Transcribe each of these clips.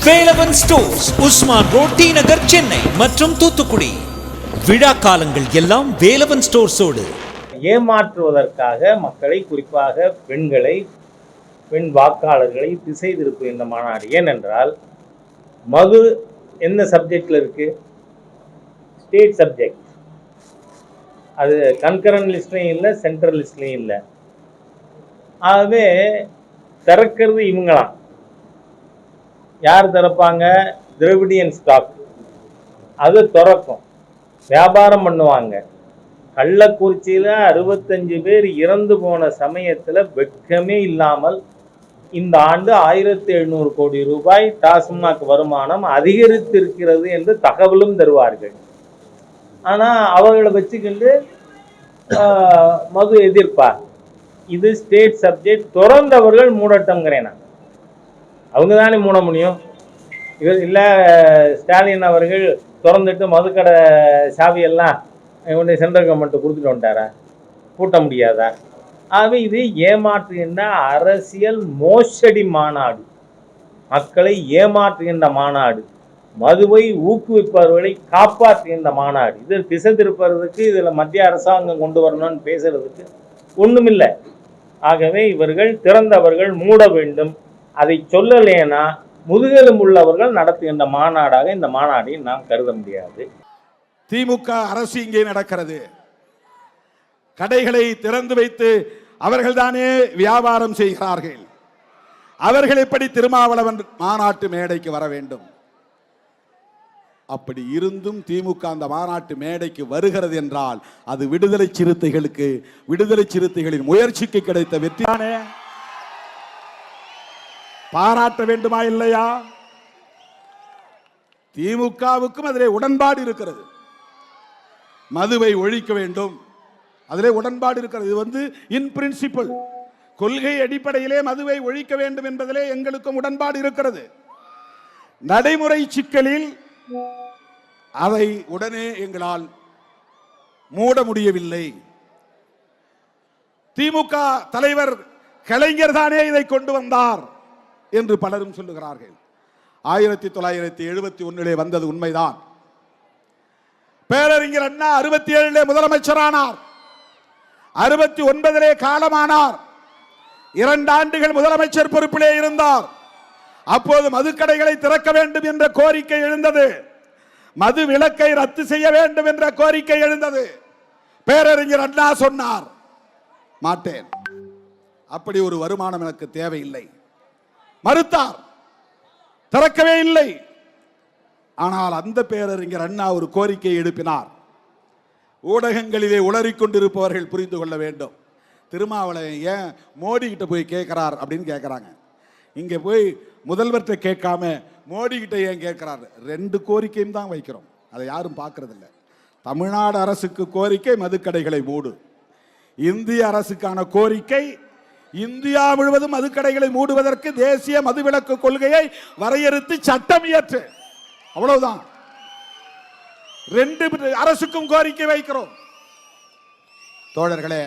Velavan stores, Usman road, T Nagar, Chennai மற்றும் தூத்துக்குடி. விழா காலங்கள் எல்லாம் வேலவன் ஸ்டோர்ஸோடு. ஏமாற்றுவதற்காக மக்களை, குறிப்பாக பெண்களை, பெண் வாக்காளர்களை திசை திருப்பு இந்த மாநாடு. ஏனென்றால் மது என்ன சப்ஜெக்டில் இருக்குது? State subject. அது கன்கரண்ட் லிஸ்ட்லையும் இல்லை, சென்ட்ரல் லிஸ்ட்லையும் இல்லை. ஆகவே திறக்கிறது இவங்களாம். யார் திறப்பாங்க? Dravidian stock. அது திறக்கும், வியாபாரம் பண்ணுவாங்க. கள்ளக்குறிச்சியில் 65 பேர் இறந்து போன சமயத்தில் வெட்கமே இல்லாமல் இந்த ஆண்டு 1700 கோடி ரூபாய் டாஸ்மாக் வருமானம் அதிகரித்திருக்கிறது என்று தகவலும் தருவார்கள். ஆனால் அவர்களை வச்சுக்கிண்டு மது எதிர்ப்பார். இது ஸ்டேட் சப்ஜெக்ட். திறந்தவர்கள் மூடட்டங்கிறேன் நான். அவங்க தானே மூட முடியும். இவர் இல்லை, ஸ்டாலின் அவர்கள் திறந்துட்டு மதுக்கடை சாவியெல்லாம் இவனுடைய சென்ட்ரல் கவர்மெண்ட்டை கொடுத்துட்டு வந்துட்டாரா? பூட்ட முடியாதா? ஆகவே இது ஏமாற்றுகின்ற அரசியல் மோசடி மாநாடு, மக்களை ஏமாற்றுகின்ற மாநாடு, மதுவை ஊக்குவிப்பவர்களை காப்பாற்றுகின்ற மாநாடு. இது திசை திருப்பறதுக்கு இதில் மத்திய அரசாங்கம் கொண்டு வரணும்னு பேசுறதுக்கு ஒன்றுமில்லை. ஆகவே இவர்கள் திறந்தவர்கள் மூட வேண்டும். அதை சொல்லலேனா முதுகெலும் உள்ளவர்கள் நடத்துகின்ற மாநாடாக இந்த மாநாடை நாம் கருத முடியாது. திமுக அரசு இங்கே நடக்கிறது. கடைகளை திறந்து வைத்து அவர்கள் தானே வியாபாரம் செய்கிறார்கள். அவர்கள் எப்படி திருமாவளவன் மாநாட்டு மேடைக்கு வர வேண்டும்? அப்படி இருந்தும் திமுக அந்த மாநாட்டு மேடைக்கு வருகிறது என்றால் அது விடுதலை சிறுத்தைகளுக்கு, விடுதலை சிறுத்தைகளின் முயற்சிக்கு கிடைத்த வெற்றியானே. பாராட்ட வேண்டுமா இல்லையா? திமுகவுக்கும் அதிலே உடன்பாடு இருக்கிறது. மதுவை ஒழிக்க வேண்டும், அதிலே உடன்பாடு இருக்கிறது. இது இன் பிரின்சிபல், கொள்கை அடிப்படையிலே மதுவை ஒழிக்க வேண்டும் என்பதிலே எங்களுக்கும் உடன்பாடு இருக்கிறது. நடைமுறை சிக்கலில் அதை உடனே எங்களால் மூட முடியவில்லை. திமுக தலைவர் கலைஞர் தானே இதை கொண்டு வந்தார் என்று பலரும் சொல்லுகிறார்கள். 1971 வந்தது உண்மைதான். பேரறிஞர் அண்ணா 67 முதலமைச்சரானார், 69 காலமானார். 2 ஆண்டுகள் முதலமைச்சர் பொறுப்பிலே இருந்தார். அப்போது மதுக்கடைகளை திறக்க வேண்டும் என்ற கோரிக்கை எழுந்தது. மது விலக்கை ரத்து செய்ய வேண்டும் என்ற கோரிக்கை எழுந்தது. பேரறிஞர் அண்ணா சொன்னார், மாட்டேன், அப்படி ஒரு வருமானம் எனக்கு தேவையில்லை, மறுத்தார், திறக்கவே இல்லை. ஆனால் அந்த பேரறிஞர் அண்ணா ஒரு கோரிக்கையை எழுப்பினார். ஊடகங்களிலே உளறிக்கொண்டிருப்பவர்கள் புரிந்து கொள்ள வேண்டும். திருமாவளவன் ஏன் மோடி கிட்ட போய் கேட்கிறார் அப்படின்னு கேட்கிறாங்க. இங்க போய் முதல்வர்கிட்ட கேட்காம மோடி கிட்ட ஏன் கேட்கிறார்? 2 கோரிக்கையும் தான் வைக்கிறோம், அதை யாரும் பார்க்கறது இல்லை. தமிழ்நாடு அரசுக்கு கோரிக்கை மதுக்கடைகளை மூடு. இந்திய அரசுக்கான கோரிக்கை இந்தியா முழுவதும் மதுக்கடைகளை மூடுவதற்கு தேசிய மதுவிலக்கு கொள்கையை வரையறுத்து சட்டம் இயற்று. அவ்வளவுதான். 2 அரசுக்கும் கோரிக்கை வைக்கிறோம். தோழர்களே,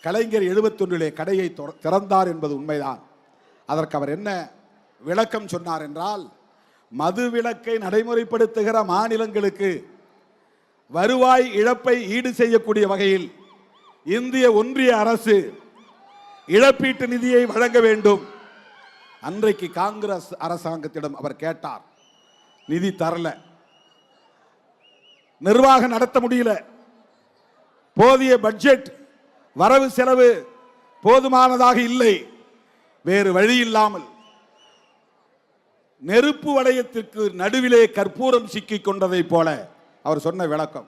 கலைஞர் 71 கடையை திறந்தார் என்பது உண்மைதான். அதற்கு அவர் என்ன விளக்கம் சொன்னார் என்றால், மது விலக்கை நடைமுறைப்படுத்துகிற மாநிலங்களுக்கு வருவாய் இழப்பை ஈடு செய்யக்கூடிய வகையில் இந்திய ஒன்றிய அரசு இழப்பீட்டு நிதியை வழங்க வேண்டும். அன்றைக்கு காங்கிரஸ் அரசாங்கத்திடம் அவர் கேட்டார், நிதி தரல, நிர்வாகம் நடத்த முடியல, போதிய பட்ஜெட், வரவு செலவு போதுமானதாக இல்லை. வேறு வழி இல்லாமல் நெருப்பு வளையத்திற்கு நடுவிலே கற்பூரம் சிக்கிக் கொண்டதை போல அவர் சொன்ன விளக்கம்.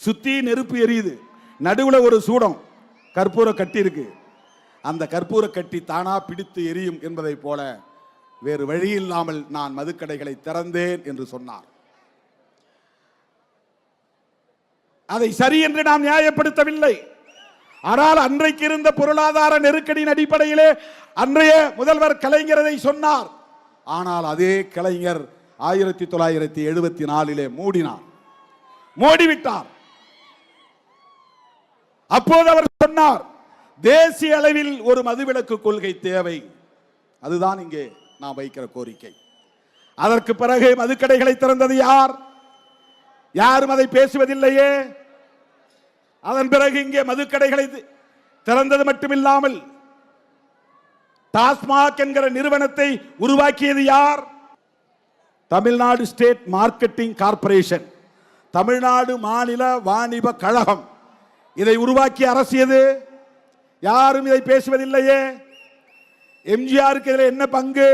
சுத்தி நெருப்பு எரியுது, நடுவில் ஒரு சூடம் கற்பூர கட்டி இருக்கு, அந்த கற்பூர கட்டி தானா பிடித்து எரியும் என்பதை போல வேறு வழி இல்லாமல் நான் மதுக்கடைகளை திறந்தேன் என்று சொன்னார். அதை சரி என்று நாம் நியாயப்படுத்தவில்லை. ஆனால் அன்றைக்கு இருந்த பொருளாதார நெருக்கடியின் அடிப்படையிலே அன்றைய முதல்வர் கலைஞர் சொன்னார். ஆனால் அதே கலைஞர் 1974 மூடினார், மூடிவிட்டார். அப்போது அவர் சொன்னார், தேசிய அளவில் ஒரு மதுவிலக்கு கொள்கை தேவை. அதுதான் இங்கே நான் வைக்கிற கோரிக்கை. அதற்கு பிறகு மதுக்கடைகளை திறந்தது யார்? யாரும் அதை பேசுவதில்லையே. அதன் பிறகு இங்கே மதுக்கடைகளை திறந்தது மட்டுமில்லாமல் டாஸ்மாக் என்கிற நிறுவனத்தை உருவாக்கியது யார்? Tamil Nadu state marketing corporation, Tamil Nadu மாநில வாணிப கழகம் இதை உருவாக்கி அரசியது. யாரும் இதை பேசுவதில்லையே. எம்ஜிஆருக்கு இதில் என்ன பங்கு?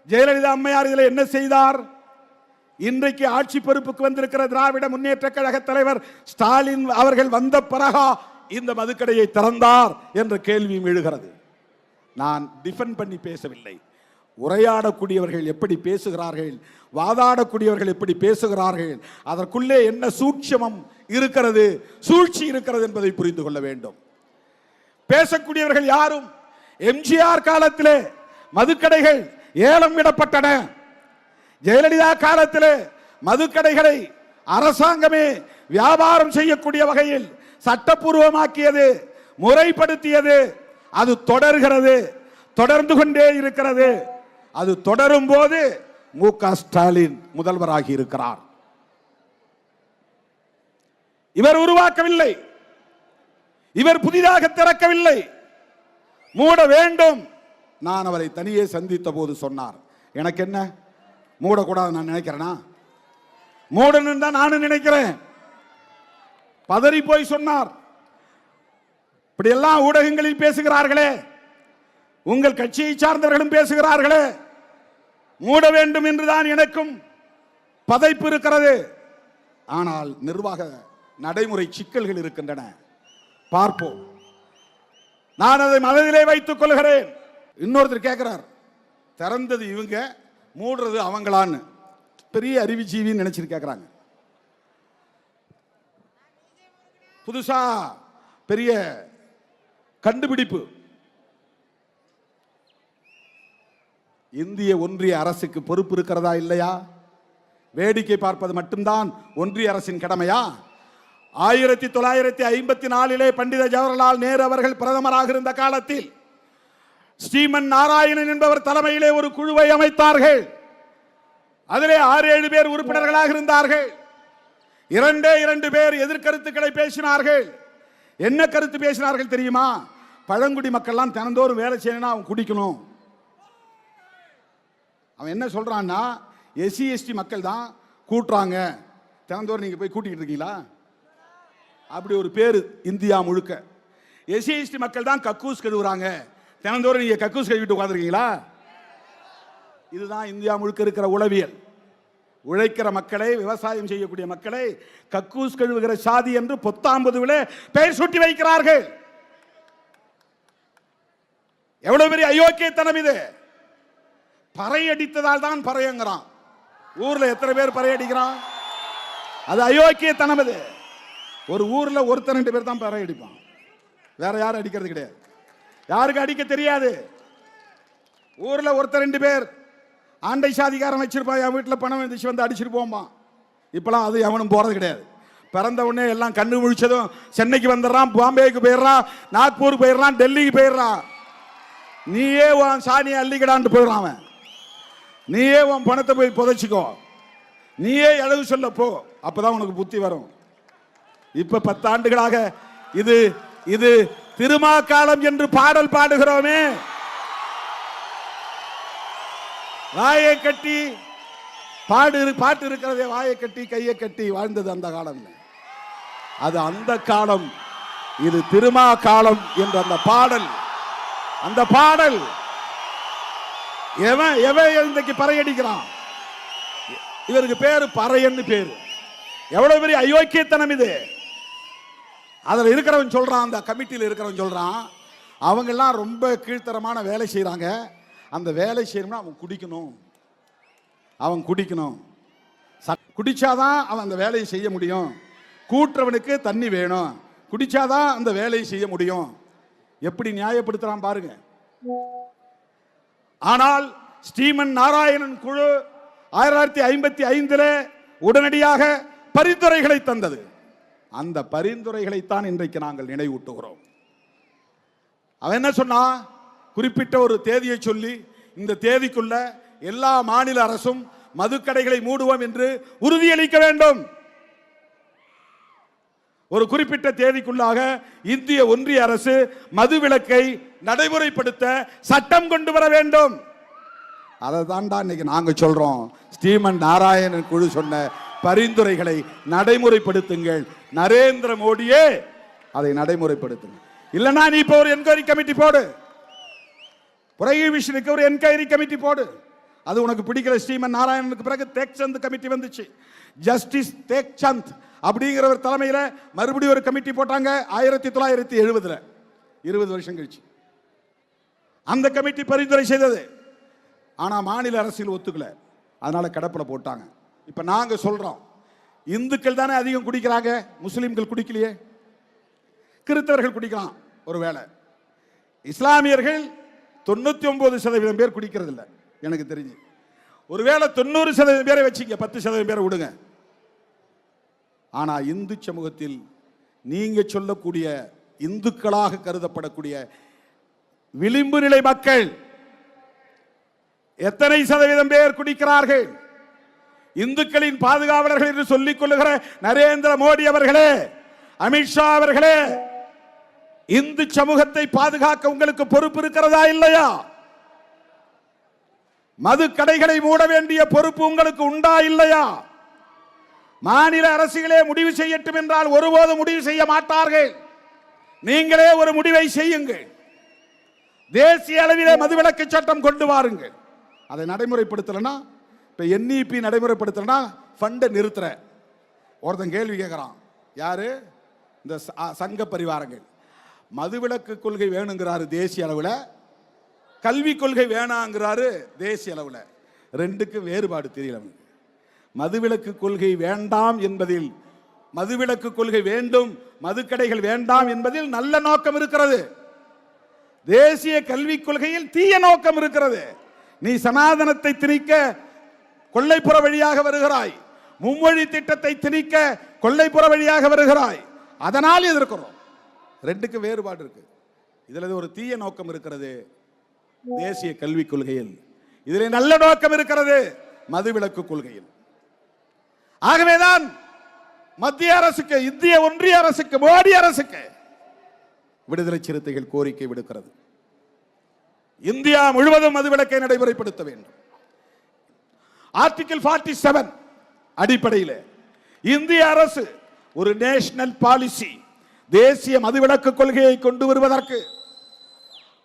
ஜெயலலிதா அம்மையார் இதில் என்ன செய்தார்? இன்றைக்கு ஆட்சி பொறுப்புக்கு வந்திருக்கிற திராவிட முன்னேற்ற கழக தலைவர் ஸ்டாலின் அவர்கள் வந்த பிறகா இந்த மதுக்கடையை திறந்தார் என்ற கேள்வியும் எழுகிறது. நான் டிஃபெண்ட் பண்ணி பேசவில்லை. உரையாடக்கூடியவர்கள் எப்படி பேசுகிறார்கள், வாதாடக்கூடியவர்கள் எப்படி பேசுகிறார்கள், அதற்குள்ளே என்ன சூட்சமம் இருக்கிறது, சூழ்ச்சி இருக்கிறது என்பதை புரிந்து கொள்ள வேண்டும். பேசக்கூடியவர்கள் யாரும் எம்ஜிஆர் காலத்திலே மதுக்கடைகள் ஏலம் விடப்பட்டன. ஜெயலலிதா காலத்திலே மதுக்கடைகளை அரசாங்கமே வியாபாரம் செய்யக்கூடிய வகையில் சட்டப்பூர்வமாக்கியது, முறைப்படுத்தியது. அது தொடர்கிறது, தொடர்ந்து கொண்டே இருக்கிறது. அது தொடரும் போது மு.க. ஸ்டாலின் முதல்வராகி இருக்கிறார். இவர் உருவாக்கவில்லை, இவர் புதிதாக திறக்கவில்லை. மூட வேண்டும். நான் அவரை தனியே சந்தித்த போது சொன்னார், எனக்கு என்ன மூடக்கூடாது நான் நினைக்கிறேனா? மூடணும் தான் நானும் நினைக்கிறேன். பதறி போய் சொன்னார். இப்படியெல்லாம் ஊடகங்களில் பேசுகிறார்களே, உங்கள் கட்சியை சார்ந்தவர்களும் பேசுகிறார்களே, மூட வேண்டும் என்றுதான் எனக்கும் பதைப்பு இருக்கிறது. ஆனால் நிர்வாக நடைமுறை சிக்கல்கள் இருக்கின்றன, பார்ப்போம். நான் அதை மனதிலே வைத்துக் கொள்கிறேன். இன்னொருத்தர் கேட்கிறார், திறந்தது இவங்க, மூடுறது அவங்களான்னு. பெரிய அறிவுஜீவின்னு நினைச்சிட்டு கேட்கிறாங்க. புதுசா பெரிய கண்டுபிடிப்பு. இந்திய ஒன்றிய அரசுக்கு பொறுப்பு இருக்கிறதா இல்லையா? வேடிக்கை பார்ப்பது மட்டும்தான் ஒன்றிய அரசின் கடமையா? 1954 பண்டித ஜவஹர்லால் நேரு அவர்கள் பிரதமராக இருந்த காலத்தில் ஸ்ரீமன் நாராயணன் என்பவர் தலைமையிலே ஒரு குழுவை அமைத்தார்கள். அதிலே 6-7 பேர் உறுப்பினர்களாக இருந்தார்கள். 2 பேர் எதிர்கருத்துக்களை பேசினார்கள். என்ன கருத்து பேசினார்கள் தெரியுமா? பழங்குடி மக்கள்லாம் தினந்தோறும் வேலை செய்யணும்னா அவன் குடிக்கணும். அவன் என்ன சொல்றான்னா, எஸ்சி எஸ்டி மக்கள் தான் கூட்டுறாங்க, தினந்தோறும் நீங்க போய் கூட்டிக்கிட்டு இருக்கீங்களா? அப்படி ஒரு பேரு இந்தியா முழுக்க. எஸ்சி எஸ்டி மக்கள் தான் கக்கூஸ் கழுவுறாங்க, தினந்தோறும் நீங்க கக்கூஸ் கழுவிட்டு உட்கார்ந்துருக்கீங்களா? இதுதான் இந்தியா முழுக்க இருக்கிற உளவியல். உழைக்கிற மக்களை, விவசாயம் செய்யக்கூடிய மக்களை கக்கூஸ் கழுவுகிற சாதி என்று 19 பெயர் சூட்டி வைக்கிறார்கள். எவ்வளவு பெரிய அயோக்கியத்தனம் இது! பறை அடித்ததால் தான் பறையங்கிறான். ஊர்ல எத்தனை பேர் பறை அடிக்கிறான்? அது அயோக்கியத்தனம். இது ஒரு ஊர்ல 1-2 பேர் தான் பறை அடிப்பான், வேற யாரும் அடிக்கிறது கிடையாது. யாருக்கு அடிக்க தெரியாது. ஊர்ல 1-2 பேர் ஆண்டை சாதிகாரம் வச்சிருப்பான், என் வீட்டில் பணம் வந்துச்சு வந்து அடிச்சுட்டு போவான். இப்பெல்லாம் அது எவனும் போறது கிடையாது. பிறந்த உடனே எல்லாம் கண்ணு முழிச்சதும் சென்னைக்கு வந்துடுறான், பாம்பேக்கு போயிடுறான், நாக்பூர் போயிடுறான், டெல்லிக்கு போயிடுறான். நீயே உன் சாணியை அள்ளிக்கடான்ட்டு போயிடுறான் அவன். நீயே உன் பணத்தை போய் புதைச்சிக்கோ, நீயே எழுது சொல்ல போ, அப்பதான் உனக்கு புத்தி வரும். இப்ப 10 ஆண்டுகளாக இது இது திருமாக்காலம் என்று பாடல் பாடுகிறோமே, வாயை கட்டி பாட்டு இருக்கிறதே, வாயை கட்டி கையை கட்டி வாழ்ந்தது அந்த காலம். அது அந்த காலம். இது திருமா காலம் என்ற அந்த பாடல் எவன் இன்றைக்கு பறையடிக்கிறான்? இவருக்கு பேரு பறையன்னு பேரு. எவ்வளவு பெரிய அயோக்கியத்தனம் இது! அதுல இருக்கிறவன் சொல்றான், அந்த கமிட்டியில் இருக்கிறவன் சொல்றான், அவங்க எல்லாம் ரொம்ப கீழ்த்தரமான வேலை செய்யறாங்க, அந்த வேலை செய்யணும்னா அவன் குடிக்கணும், குடிச்சாதான் அவன் அந்த வேலையை செய்ய முடியும். கூட்டுறவனுக்கு தண்ணி வேணும், குடிச்சாதான் அந்த வேலையை செய்ய முடியும். எப்படி நியாயப்படுத்துறான் பாருங்க. ஆனால் ஸ்ரீமன் நாராயணன் குழு 1955 உடனடியாக பரிந்துரைகளை தந்தது. அந்த பரிந்துரைகளைத்தான் இன்றைக்கு நாங்கள் நினைவூட்டுகிறோம். அவன் என்ன சொன்னா, குறிப்பிட்ட ஒரு தேதியை சொல்லி இந்த தேதிக்குள்ள எல்லா மாநில அரசும் மதுக்கடைகளை மூடுவோம் என்று உறுதியளிக்க வேண்டும். ஒரு குறிப்பிட்ட தேதிக்குள்ளாக இந்திய ஒன்றிய அரசு மதுவிலக்கை நடைமுறைப்படுத்த சட்டம் கொண்டு வர வேண்டும். அதை தான்டா இன்னைக்கு நாங்க சொல்றோம். ஸ்ரீமன் நாராயணன் குழு சொன்ன பரிந்துரைகளை நடைமுறைப்படுத்துங்கள். நரேந்திர மோடியே அதை நடைமுறைப்படுத்துங்க. இல்லைன்னா நீ இப்போ ஒரு என்கொயரி கமிட்டி போடு, புரோஹிபிஷனுக்கு ஒரு என்கொயரி கமிட்டி போடு. அது உனக்கு பிடிக்கல. ஸ்ரீமன் நாராயணனுக்கு பிறகு தேக்சந்த் கமிட்டி வந்துச்சு. ஜஸ்டிஸ் தேக்சந்த் அப்படிங்கிறவர் தலைமையில் மறுபடியும் ஒரு கமிட்டி போட்டாங்க 1970, 20 வருஷம் கழிச்சு. அந்த கமிட்டி பரிந்துரை செய்தது. ஆனா மாநில அரசியல் ஒத்துக்கல, அதனால கடப்பில் போட்டாங்க. இப்ப நாங்க சொல்றோம், இந்துக்கள் தானே அதிகம் குடிக்கிறாங்க, முஸ்லிம்கள் குடிக்கலையே. கிறிஸ்தவர்கள் குடிக்கலாம் ஒருவேளை, இஸ்லாமியர்கள் 99% பேர் குடிக்கிறது இல்லை எனக்கு தெரிஞ்சு. ஒருவேளை 90% பேரை வச்சுங்க, 10% பேரை விடுங்க. ஆனா இந்து சமூகத்தில் நீங்க சொல்லக்கூடிய இந்துக்களாக கருதப்படக்கூடிய விளிம்பு நிலை மக்கள் எத்தனை சதவீதம் பேர் குடிக்கிறார்கள்? இந்துக்களின் பாதுகாவலர்கள் என்று சொல்லிக் கொள்ளுகிற நரேந்திர மோடி அவர்களே, அமித்ஷா அவர்களே, இந்து சமூகத்தை பாதுகாக்க உங்களுக்கு பொறுப்பு இருக்கிறதா இல்லையா? மது கடைகளை மூட வேண்டிய பொறுப்பு உங்களுக்கு உண்டா இல்லையா? மாநில அரசுகளே முடிவு செய்யட்டும் என்றால் ஒருபோதும் முடிவு செய்ய மாட்டார்கள். நீங்களே ஒரு முடிவை செய்யுங்கள். தேசிய அளவிலே மதுவிலக்கு சட்டம் கொண்டு வாருங்கள். அதை நடைமுறைப்படுத்தலனா, இப்ப NEP நடைமுறைப்படுத்தலனா ஃபண்டை நிறுத்துற ஒருத்தன் கேள்வி கேட்கிறான். யாரு? இந்த சங்க பரிவாரங்கள். மதுவிலக்கு கொள்கை வேணுங்கிறாரு தேசிய அளவில், கல்வி கொள்கை வேணாங்கிறாரு தேசிய அளவில். ரெண்டுக்கும் வேறுபாடு தெரியல. மதுவிலக்கு கொள்கை வேண்டாம் என்பதில், மதுவிலக்கு கொள்கை வேண்டும், மதுக்கடைகள் வேண்டாம் என்பதில் நல்ல நோக்கம் இருக்கிறது. தேசிய கல்விக் கொள்கையில் தீய நோக்கம் இருக்கிறது. நீ சனாதனத்தை திணிக்க கொள்ளைப்புற வழியாக வருகிறாய், மும்மொழி திட்டத்தை திணிக்க கொள்ளைப்புற வழியாக வருகிறாய். அதனால் எதிர்க்கிறோம். ரெண்டுக்கு வேறுபாடு இருக்கு. இதுல ஒரு தீய நோக்கம் இருக்கிறது தேசிய கல்விக் கொள்கையில், இதில் நல்ல நோக்கம் இருக்கிறது மதுவிலக்கு கொள்கையில். ஆகவேதான் மத்திய அரசுக்கு, இந்திய ஒன்றிய அரசுக்கு, மோடி அரசுக்கு விடுதலை சிறுத்தைகள் கோரிக்கை விடுக்கிறது. இந்தியா முழுவதும் மதுவிலக்கை நடைமுறைப்படுத்த வேண்டும். ஆர்டிகிள் 47 அடிப்படையில் இந்திய அரசு ஒரு நேஷனல் பாலிசி, தேசிய மதுவிலக்கு கொள்கையை கொண்டு வருவதற்கு,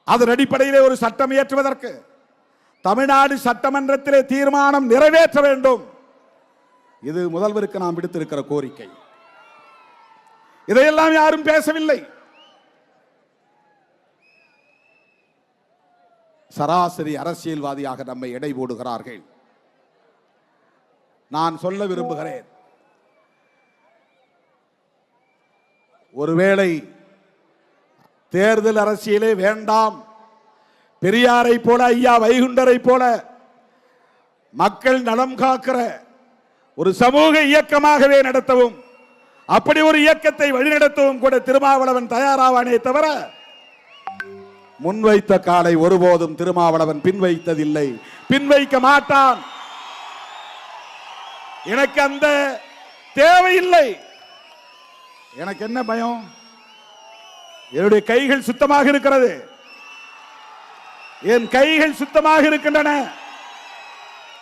அதன் அடிப்படையிலே ஒரு சட்டம் இயற்றுவதற்கு தமிழ்நாடு சட்டமன்றத்திலே தீர்மானம் நிறைவேற்ற வேண்டும். இது முதல்வருக்கு நாம் விடுத்திருக்கிற கோரிக்கை. இதையெல்லாம் யாரும் பேசவில்லை. சராசரி அரசியல்வாதியாக நம்மை எடை போடுகிறார்கள். நான் சொல்ல விரும்புகிறேன், ஒருவேளை தேர்தல் அரசியலே வேண்டாம், பெரியாரை போல, ஐயா வைகுண்டரை போல மக்கள் நலம் காக்கிற ஒரு சமூக இயக்கமாகவே நடத்தவும், அப்படி ஒரு இயக்கத்தை வழிநடத்தவும் கூட திருமாவளவன் தயாராவானே தவிர, முன்வைத்த காலை ஒருபோதும் திருமாவளவன் பின்வைத்ததில்லை, பின்வைக்க மாட்டான். எனக்கு அந்த தேவையில்லை. எனக்கு என்ன பயம்? என்னுடைய கைகள் சுத்தமாக இருக்கிறது, என் கைகள் சுத்தமாக இருக்கின்றன.